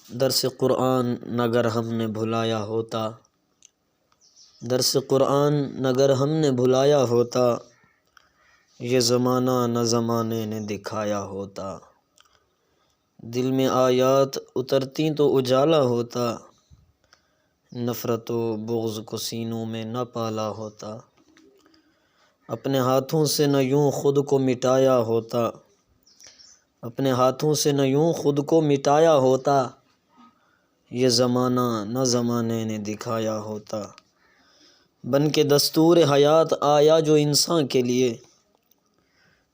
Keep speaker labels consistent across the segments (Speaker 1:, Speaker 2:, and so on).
Speaker 1: درس قرآن نگر ہم نے بھلایا ہوتا، درس قرآن نگر ہم نے بھلایا ہوتا، یہ زمانہ نہ زمانے نے دکھایا ہوتا۔ دل میں آیات اترتی تو اجالا ہوتا، نفرت و بغض کو سینوں میں نہ پالا ہوتا۔ اپنے ہاتھوں سے نہ یوں خود کو مٹایا ہوتا، اپنے ہاتھوں سے نہ یوں خود کو مٹایا ہوتا، یہ زمانہ نہ زمانے نے دکھایا ہوتا۔ بن کے دستور حیات آیا جو انسان کے لیے،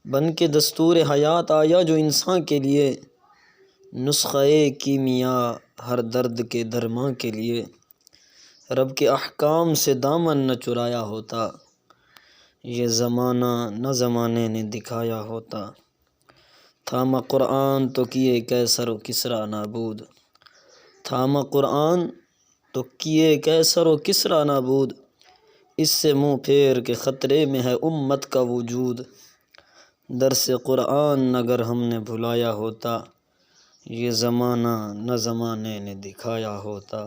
Speaker 1: بن کے دستور حیات آیا جو انسان کے لیے، نسخہ کیمیا ہر درد کے درماں کے لیے۔ رب کے احکام سے دامن نہ چرایا ہوتا، یہ زمانہ نہ زمانے نے دکھایا ہوتا۔ تھاما قرآن تو کیے کیسر و کسریٰ نابود، تھاما قرآن تو کیے کیسر و کسریٰ نابود، اس سے منہ پھیر کے خطرے میں ہے امت کا وجود۔ درس قرآن اگر ہم نے بھلایا ہوتا، یہ زمانہ نہ زمانے نے دکھایا ہوتا۔